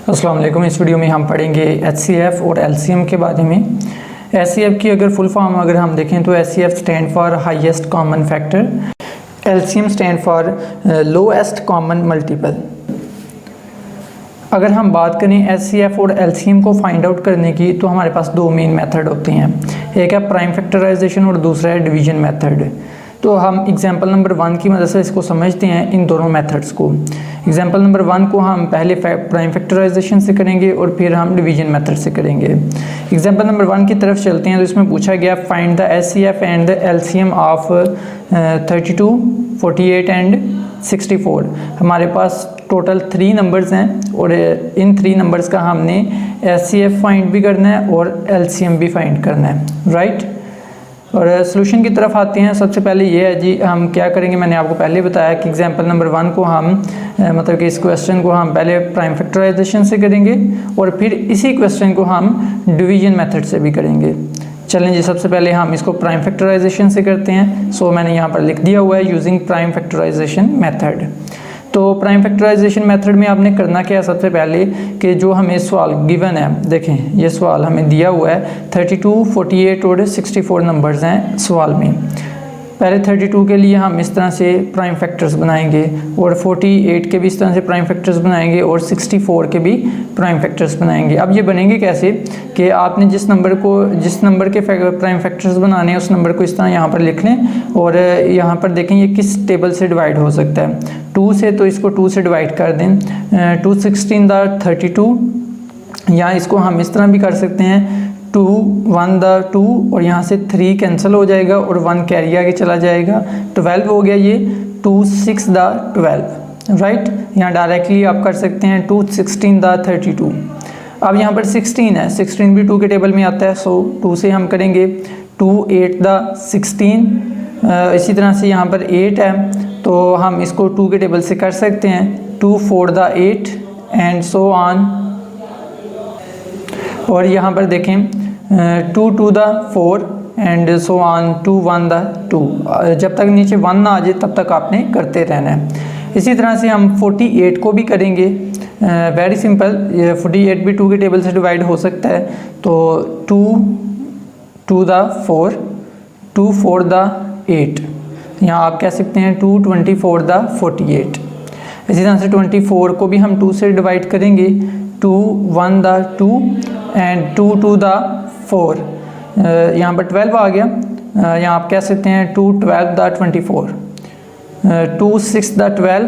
अस्सलाम वालेकुम। इस वीडियो में हम पढ़ेंगे HCF और LCM के बारे में। HCF की अगर फुल फॉर्म अगर हम देखें तो HCF stand for highest common factor, LCM stand for lowest common multiple. अगर हम बात करें HCF और LCM को फाइंड आउट करने की तो हमारे पास दो मेन मेथड होते हैं, एक है प्राइम फैक्टराइजेशन और दूसरा है डिवीजन मेथड। तो हम एग्जांपल नंबर 1 की मदद से इसको समझते हैं, इन दोनों मेथड्स को। एग्जांपल नंबर 1 को हम पहले प्राइम फैक्टराइजेशन से करेंगे और फिर हम डिवीजन मेथड से करेंगे। एग्जांपल नंबर 1 की तरफ चलते हैं तो इसमें पूछा गया find the HCF and the LCM of 32, 48 and 64। हमारे पास टोटल 3 नंबर्स हैं और इन 3 नंबर्स का हमने HCF फाइंड भी करना है और LCM भी फाइंड करना है, राइट। और सोल्यूशन की तरफ आते हैं। सबसे पहले ये है जी, हम क्या करेंगे, मैंने आपको पहले बताया कि एग्जांपल नंबर 1 को हम मतलब कि इस क्वेश्चन को हम पहले प्राइम फैक्टराइजेशन से करेंगे और फिर इसी क्वेश्चन को हम डिवीजन मेथड से भी करेंगे। चलें जी, सबसे पहले हम इसको प्राइम फैक्टराइजेशन से करते हैं। सो मैंने यहाँ पर लिख दिया हुआ है यूजिंग प्राइम फैक्टराइजेशन मेथड। तो प्राइम फैक्टराइजेशन मेथड में आपने करना क्या है, सबसे पहले कि जो हमें सवाल गिवन है, देखें ये सवाल हमें दिया हुआ है 32, 48 और 64 नंबर्स हैं सवाल में। पहले 32 के लिए हम इस तरह से प्राइम फैक्टर्स बनाएंगे और 48 के भी इस तरह से प्राइम फैक्टर्स बनाएंगे और 64 के भी प्राइम फैक्टर्स बनाएंगे। अब ये बनेंगे कैसे कि आपने जिस नंबर के प्राइम फैक्टर्स बनाने हैं उस नंबर को इस तरह यहाँ पर लिख लें और यहाँ पर देखें ये किस टेबल से डिवाइड हो सकता है, 2 से, तो इसको 2 से डिवाइड कर दें। 2 16 द 32, या इसको हम इस तरह भी कर सकते हैं 2 1 द 2 और यहाँ से 3 कैंसिल हो जाएगा और 1 कैरी आगे चला जाएगा, 12 हो गया ये 2 6 द 12, राइट। यहाँ डायरेक्टली आप कर सकते हैं 2 16 द 32। अब यहाँ पर 16 है, 16 भी 2 के टेबल में आता है, सो 2 से हम करेंगे 2 8 द 16। इसी तरह से यहाँ पर 8 है तो हम इसको 2 के टेबल से कर सकते हैं 2 4 द 8 एंड सो ऑन। और यहाँ पर देखें 2 2 the 4 and so on 2 1 the 2। जब तक नीचे 1 ना आ जाए तब तक आपने करते रहना है। इसी तरह से हम 48 को भी करेंगे, वेरी सिंपल। 48 भी 2 के टेबल से डिवाइड हो सकता है, तो 2 2 द 4, 2 4 द 8। यहाँ आप कह सकते हैं 2 24 द 48। इसी तरह से 24 को भी हम 2 से डिवाइड करेंगे, 2 1 द 2 एंड 2 2 द 4। यहाँ पर 12 आ गया, यहाँ आप कह सकते हैं 2 12 द 24, 2 6 द 12,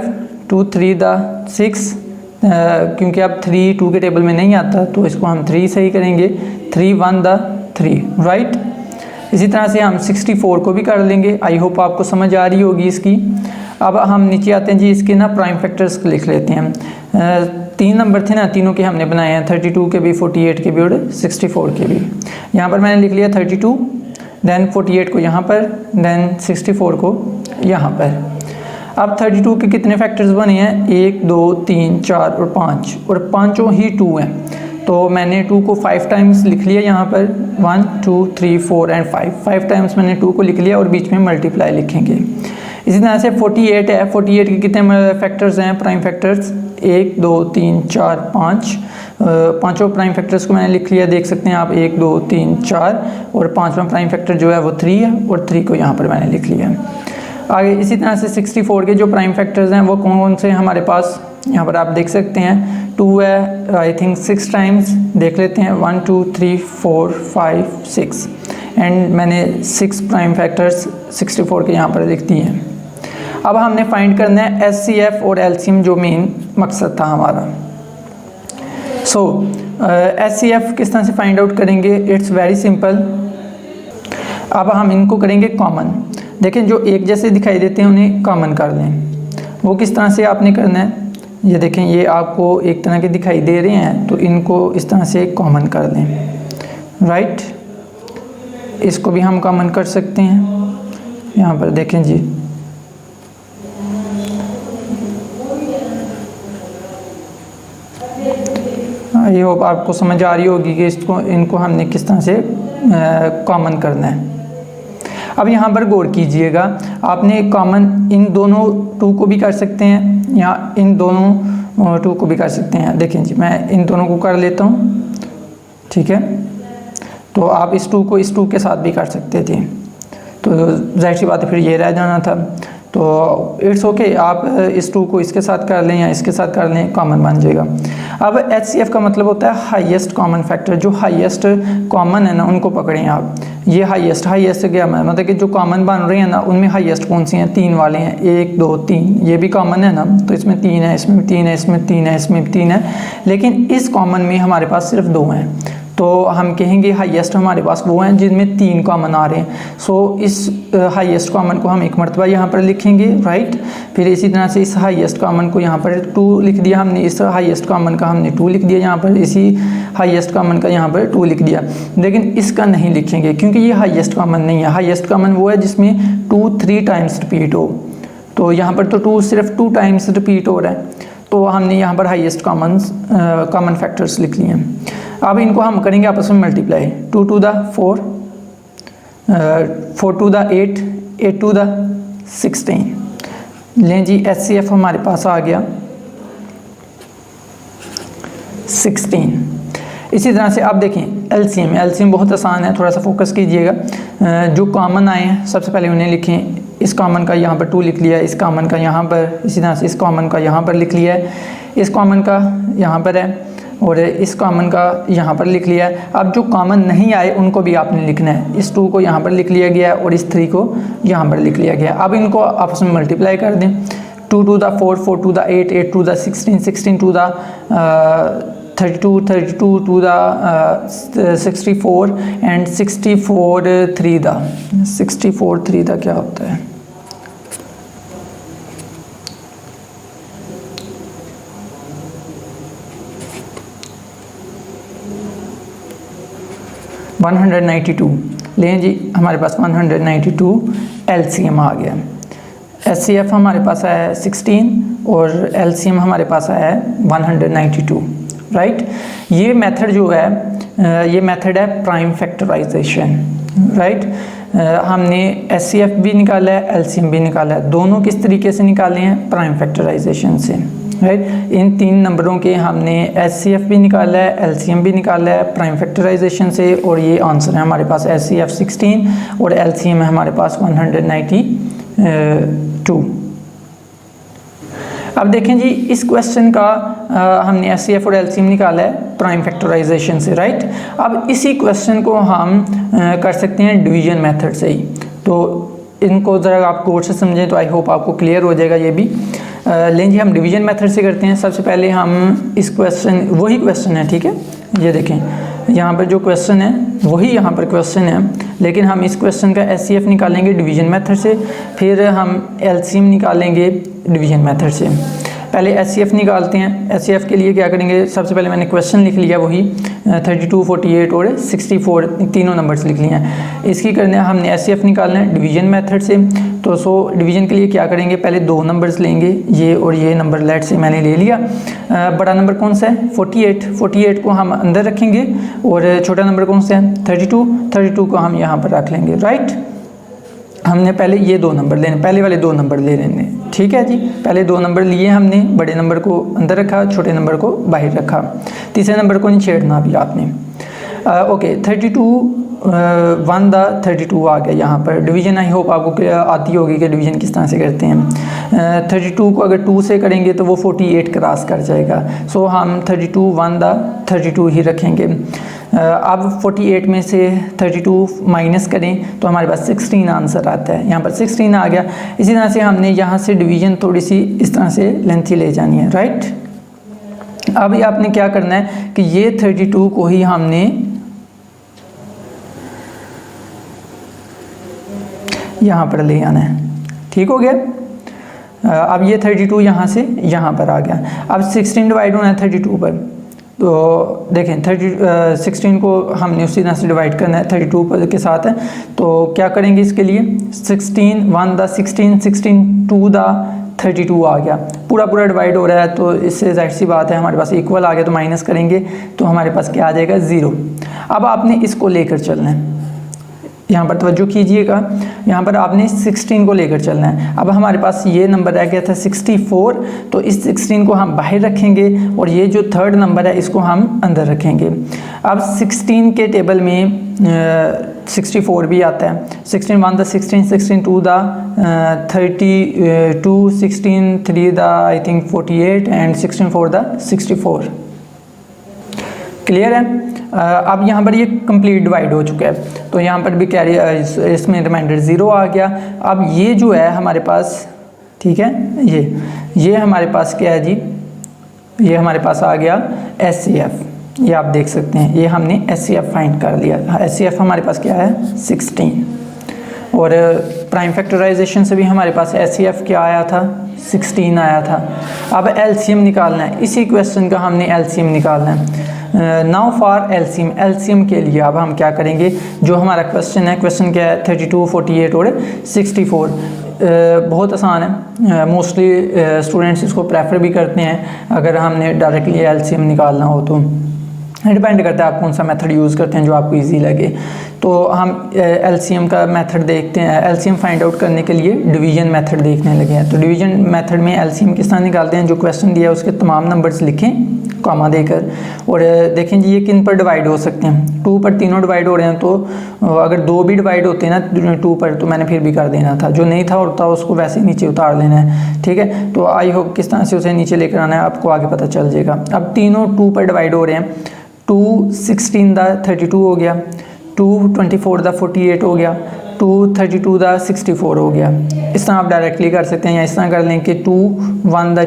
2 3 द 6। क्योंकि अब 3 2 के टेबल में नहीं आता तो इसको हम 3 से ही करेंगे, 3 1 द 3, राइट। इसी तरह से हम 64 को भी कर लेंगे। आई होप आपको समझ आ रही होगी इसकी। अब हम नीचे आते हैं जी, इसके ना प्राइम फैक्टर्स लिख लेते हैं। 3 नंबर थे ना, तीनों के हमने बनाए हैं, 32 के भी, 48 के भी और 64 के भी। यहाँ पर मैंने लिख लिया 32, देन 48 को यहाँ पर, देन 64 को यहाँ पर। अब 32 के कितने फैक्टर्स बने हैं, 1 2 3 4 और 5, और पांचों ही 2 हैं। तो मैंने 2 को 5 टाइम्स लिख लिया यहाँ पर, 1 2 3 4 एंड 5 टाइम्स मैंने 2 को लिख लिया और बीच में मल्टीप्लाई लिखेंगे। इसी तरह से 48 है, 48 के कितने फैक्टर्स हैं, प्राइम फैक्टर्स 1 2 3 4 5। पांचों प्राइम फैक्टर्स को मैंने लिख लिया, देख सकते हैं आप, 1 2 3 4, और पांचवा प्राइम फैक्टर जो है वो 3 है और 3 को यहाँ पर मैंने लिख लिया। आगे इसी तरह से 64 के जो प्राइम फैक्टर्स हैं वो कौन कौन से हैं हमारे पास, यहाँ पर आप देख सकते हैं 2 है, आई थिंक 6 टाइम्स, देख लेते हैं 1 2 3 4 5 6 एंड मैंने 6 प्राइम फैक्टर्स 64 के यहाँ पर लिख दिए हैं। अब हमने फाइंड करना है HCF और LCM, जो मेन मकसद था हमारा। सो HCF किस तरह से फाइंड आउट करेंगे, इट्स वेरी सिंपल। अब हम इनको करेंगे कॉमन। देखें जो एक जैसे दिखाई देते हैं उन्हें कॉमन कर लें। वो किस तरह से आपने करना है, ये देखें ये आपको एक तरह के दिखाई दे रहे हैं तो इनको इस तरह से कॉमन कर लें, राइट। इसको भी हम कॉमन कर सकते हैं। यहाँ पर देखें जी, आई होप आपको समझ आ रही होगी कि इनको हमने किस तरह से कॉमन करना है। अब यहाँ पर गौर कीजिएगा, आपने कॉमन इन दोनों 2 को भी कर सकते हैं या इन दोनों 2 को भी कर सकते हैं। देखें जी, मैं इन दोनों को कर लेता हूँ, ठीक है। तो आप इस 2 को इस 2 के साथ भी कर सकते थे, तो जाहिर सी बात है फिर ये रह जाना था। तो इट्स ओके, आप इस 2 को इसके साथ कर लें या इसके साथ कर लें, कॉमन बन जाएगा। अब HCF का मतलब होता है हाईएस्ट कॉमन फैक्टर, जो हाईएस्ट कॉमन है ना उनको पकड़ें आप। ये हाईएस्ट क्या मतलब कि जो कॉमन बन रहे हैं ना उनमें हाईएस्ट कौन सी हैं, 3 वाले हैं, 1 2 3, ये भी कॉमन है ना, तो इसमें 3 है, इसमें 3 है, इसमें 3 है, इसमें 3 है, लेकिन इस कॉमन में हमारे पास सिर्फ 2 हैं। तो हम कहेंगे हाईएस्ट हमारे पास वो हैं जिनमें 3 कॉमन आ रहे हैं। सो इस हाईएस्ट कॉमन को हम एक मरतबा यहाँ पर लिखेंगे, राइट। फिर इसी तरह से इस हाईएस्ट कॉमन को यहाँ पर 2 लिख दिया हमने, इस हाईएस्ट कॉमन का हमने 2 लिख दिया यहाँ पर, इसी हाईएस्ट कॉमन का यहाँ पर 2 लिख दिया। लेकिन इसका नहीं लिखेंगे क्योंकि ये हाईएस्ट कॉमन नहीं है। हाईएस्ट कॉमन वो है जिसमें 2 3 टाइम्स रिपीट हो, तो यहाँ पर तो 2 सिर्फ 2 टाइम्स रिपीट हो रहा है, तो हमने यहाँ पर हाईएस्ट कॉमन फैक्टर्स लिख लिए हैं। अब इनको हम करेंगे आपस में multiply, 2 to the 4, 4 to the 8, 8 to the 16। लें जी, HCF हमारे पास आ गया 16। इसी तरह से आप देखें LCM बहुत आसान है, थोड़ा सा फोकस कीजिएगा। जो कॉमन आए हैं सबसे पहले उन्हें लिखें। इस कॉमन का यहाँ पर 2 लिख लिया है, इस कॉमन का यहाँ पर, इसी तरह से इस कॉमन का यहाँ पर लिख लिया है, इस कॉमन का यहाँ पर है और इस कॉमन का यहाँ पर लिख लिया है। अब जो कॉमन नहीं आए उनको भी आपने लिखना है। इस 2 को यहाँ पर लिख लिया गया है और इस 3 को यहाँ पर लिख लिया गया है। अब इनको आपस में मल्टीप्लाई कर दें, 2 to the 4, 4 to the 8, 8 to the 16, 16 to the 32, 32 to the 64 and 64 3 दा क्या होता है, वन 192। लें जी, हमारे पास 192 LCM आ गया। HCF हमारे पास आया है 16 और LCM हमारे पास आया है 192, राइट। ये मेथड जो है ये मेथड है प्राइम फैक्टराइजेशन, राइट। हमने HCF भी निकाला है, LCM भी निकाला है। दोनों किस तरीके से निकाले हैं, प्राइम फैक्टराइजेशन से, राइट। इन 3 नंबरों के हमने HCF भी निकाला है, LCM भी निकाला है प्राइम फैक्टराइजेशन से, और ये आंसर है हमारे पास HCF 16 और LCM है हमारे पास 192। अब देखें जी, इस क्वेश्चन का हमने HCF और LCM निकाला है प्राइम फैक्टराइजेशन से, राइट। अब इसी क्वेश्चन को हम कर सकते हैं डिवीजन मेथड से ही। तो इनको ज़रा आप गौर से समझें तो आई होप आपको क्लियर हो जाएगा ये भी। लें जी, हम डिवीजन मेथड से करते हैं। सबसे पहले हम इस वही क्वेश्चन है, ठीक है। ये देखें, यहाँ पर जो क्वेश्चन है वही यहाँ पर क्वेश्चन है, लेकिन हम इस क्वेश्चन का HCF निकालेंगे डिवीजन मेथड से, फिर हम LCM निकालेंगे डिवीजन मेथड से। पहले HCF निकालते हैं। HCF के लिए क्या करेंगे, सबसे पहले मैंने क्वेश्चन लिख लिया वही 32, 48 और 64 तीनों नंबर्स लिख लिए हैं। इसकी करने हमने HCF निकालना है डिवीजन मेथड से। तो डिवीजन के लिए क्या करेंगे, पहले 2 नंबर्स लेंगे, ये और ये नंबर लेट से मैंने ले लिया। बड़ा नंबर कौन सा है, 48 को हम अंदर रखेंगे, और छोटा नंबर कौन सा है, 32 को हम यहाँ पर रख लेंगे, राइट। हमने पहले ये 2 नंबर लेने, पहले वाले 2 नंबर ले लेने, ठीक है जी। पहले 2 नंबर लिए हमने, बड़े नंबर को अंदर रखा, छोटे नंबर को बाहर रखा, तीसरे नंबर को नहीं छेड़ना भी आपने। ओके, 32 आ गया यहाँ पर। डिवीज़न आई होप आपको आती होगी कि डिवीज़न किस तरह से करते हैं। 32 को अगर 2 से करेंगे तो वो 48 क्रॉस कर जाएगा। सो हम 32 ही रखेंगे। अब 48 में से 32 माइनस करें तो हमारे पास 16 आंसर आता है। यहाँ पर 16 आ गया। इसी तरह से हमने यहाँ से डिवीज़न थोड़ी सी इस तरह से लेंथी ले जानी है, राइट। अभी आपने क्या करना है कि ये 32 को ही हमने यहाँ पर ले आना है, ठीक हो गया। अब ये 32 यहाँ से यहाँ पर आ गया। अब 16 डिवाइड होना है 32 पर, तो देखें 16 को हमने उसी तरह से डिवाइड करना है 32 पर के साथ है। तो क्या करेंगे इसके लिए, 16 1 द 16 16 2 द 32 आ गया। पूरा डिवाइड हो रहा है, तो इससे जाहिर सी बात है हमारे पास इक्वल आ गया, तो माइनस करेंगे तो हमारे पास क्या आ जाएगा, 0। अब आपने इसको लेकर चलना है, यहाँ पर तवज्जो कीजिएगा, यहाँ पर आपने 16 को लेकर चलना है। अब हमारे पास ये नंबर रह गया था 64, तो इस 16 को हम बाहर रखेंगे और ये जो थर्ड नंबर है इसको हम अंदर रखेंगे। अब 16 के टेबल में 64 भी आता है। 16 1 the 16, 16 2 the 32, 16 3 the I think 48 and 16 4 the 64। Clear है। अब यहाँ पर ये कंप्लीट डिवाइड हो चुका है, तो यहाँ पर भी कैरी इसमें रिमाइंडर 0 आ गया। अब ये जो है हमारे पास, ठीक है, ये हमारे पास क्या है जी, ये हमारे पास आ गया SCF। ये आप देख सकते हैं, ये हमने SCF फाइंड कर लिया। SCF हमारे पास क्या है 16, और प्राइम फैक्टराइजेशन से भी हमारे पास SCF क्या आया था 16 आया था। अब LCM निकालना है, इसी क्वेश्चन का हमने LCM निकालना है। नाउ फॉर LCM के लिए अब हम क्या करेंगे, जो हमारा क्वेश्चन है, क्वेश्चन क्या है 32, 48 और 64। बहुत आसान है, मोस्टली स्टूडेंट्स इसको प्रेफर भी करते हैं अगर हमने डायरेक्टली LCM निकालना हो तो। डिपेंड करता है आप कौन सा मेथड यूज़ करते हैं जो आपको इजी लगे। तो हम LCM का मेथड देखते हैं। LCM फाइंड आउट करने के लिए डिवीजन मेथड देखने लगे हैं। तो डिवीजन मेथड में LCM किस तरह निकालते हैं, जो क्वेश्चन दिया है उसके तमाम नंबर्स लिखें कॉमा देकर, और देखें जी ये किन पर डिवाइड हो सकते हैं। 2 पर तीनों डिवाइड हो रहे हैं, तो अगर 2 भी डिवाइड होते हैं ना 2 पर, तो मैंने फिर भी कर देना था। जो नहीं था होता उसको वैसे ही नीचे उतार लेना है, ठीक है। तो आई होप किस तरह से उसे नीचे लेकर आना है आपको आगे पता चल जाएगा। अब तीनों 2 पर डिवाइड हो रहे हैं। 2 16 द 32 हो गया, 2 24 द 48 हो गया, 2 32 द 64 हो गया। इस तरह आप डायरेक्टली कर सकते हैं, या इस तरह कर लें कि 2 1 द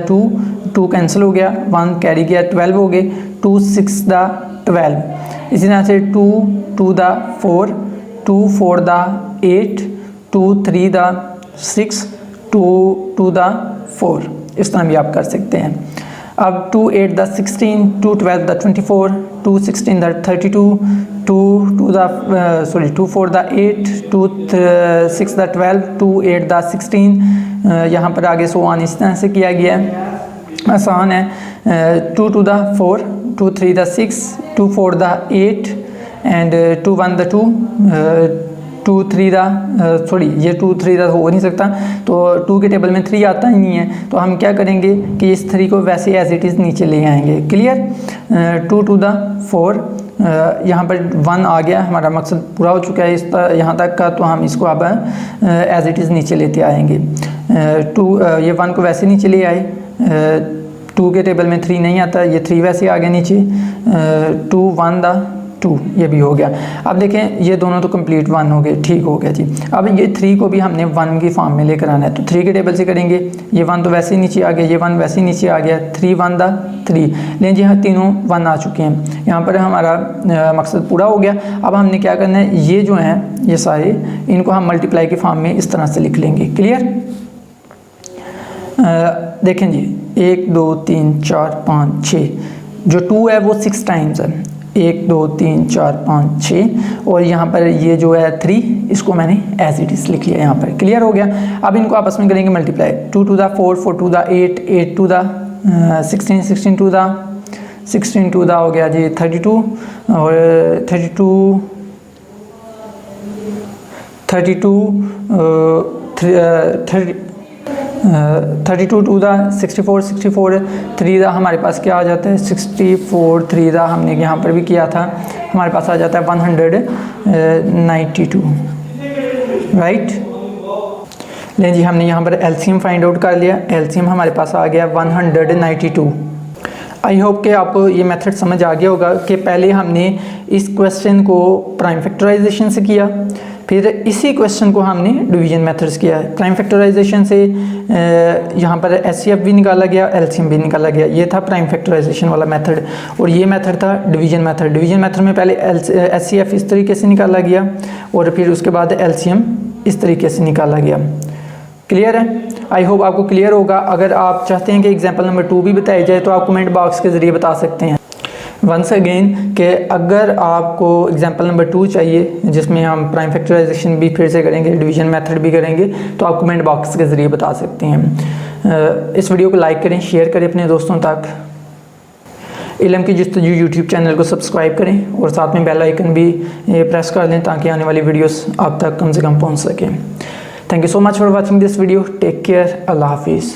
2 कैंसिल हो गया, 1 कैरी गया, 12 हो गए, 2 6 द 12। इसी तरह से 2 2 द 4, 2 4 द 8, 2 3 द 6, 2 2 द 4। इस तरह भी आप कर सकते हैं। अब 2 8 the 16, 2 12 the 24, 2 16 the 32, 2 4 the 8, 2 6 the 12, 2 8 the 16। यहाँ पर आगे सो ऑन इस तरह से किया गया है, आसान है। 2 2 the 4, 2 3 the 6, 2 4 the 8 and 2 1 the 2, 2 3 दा ये 2 3 दा हो नहीं सकता, तो 2 के टेबल में 3 आता ही नहीं है। तो हम क्या करेंगे कि इस 3 को वैसे एज इट इज़ नीचे ले आएंगे। क्लियर। 2 2 दा 4, यहाँ पर 1 आ गया, हमारा मकसद पूरा हो चुका है यहाँ तक का, तो हम इसको अब एज इट इज़ नीचे लेते आएंगे। 2 ये 1 को वैसे नीचे ले आए, 2 के टेबल में 3 नहीं आता, ये 3 वैसे आ गया नीचे। 2 1 दा 2 ये भी हो गया। अब देखें ये दोनों तो कंप्लीट 1 हो गए, ठीक हो गया जी। अब ये 3 को भी हमने 1 की फॉर्म में लेकर आना है, तो 3 के टेबल से करेंगे। ये 1 तो वैसे ही नीचे आ गया, ये 1 वैसे ही नीचे आ गया, 3 1 दा 3। लेकिन जी हाँ तीनों 1 आ चुके हैं, यहाँ पर हमारा मकसद पूरा हो गया। अब हमने क्या करना है, ये जो हैं ये सारे इनको हम मल्टीप्लाई की फॉर्म में इस तरह से लिख लेंगे। क्लियर। देखें जी 1 2 3 4 5 6, जो 2 है वो 6 टाइम्स है, 1 2 3 4 5 6, और यहाँ पर ये जो है 3, इसको मैंने एज इट इज़ लिख लिया यहाँ पर। क्लियर हो गया। अब इनको आपस में करेंगे मल्टीप्लाई। 2 2 दा 4, 4 2 दा 8, 8 2 दा 16, 16 2 दा 16 2 दा हो गया जी 32, और 32 2 दा 64, 64 3 दा हमारे पास क्या आ जाता है 64, 3 दा हमने यहाँ पर भी किया था, हमारे पास आ जाता है 192, राइट। लेकिन जी हमने यहाँ पर LCM फाइंड आउट कर लिया, LCM हमारे पास आ गया 192। आई होप कि आपको ये मेथड समझ आ गया होगा कि पहले हमने इस क्वेश्चन को प्राइम फैक्टराइजेशन से किया, फिर इसी क्वेश्चन को हमने डिवीजन मेथड्स किया है। प्राइम फैक्टराइजेशन से यहाँ पर SCF भी निकाला गया, LCM भी निकाला गया। ये था प्राइम फैक्टराइजेशन वाला मेथड, और ये मेथड था डिवीजन मेथड। डिवीजन मेथड में पहले SCF इस तरीके से निकाला गया, और फिर उसके बाद LCM इस तरीके से निकाला गया। क्लियर है। आई होप आपको क्लियर होगा। अगर आप चाहते हैं कि एग्जाम्पल नंबर 2 भी बताई जाए तो आप कमेंट बॉक्स के ज़रिए बता सकते हैं। वंस अगेन कि अगर आपको एग्जाम्पल नंबर 2 चाहिए जिसमें हम प्राइम फैक्टराइजेशन भी फिर से करेंगे, डिवीजन मेथड भी करेंगे, तो आप कमेंट बॉक्स के ज़रिए बता सकते हैं। इस वीडियो को लाइक करें, शेयर करें अपने दोस्तों तक। इल्म की जस्तजू यूट्यूब चैनल को सब्सक्राइब करें और साथ में बेल आइकन भी प्रेस कर लें ताकि आने वाली वीडियोस आप तक कम से कम पहुंच सकें। Thank you so much for watching this video. Take care. अल्लाह हाफिज़।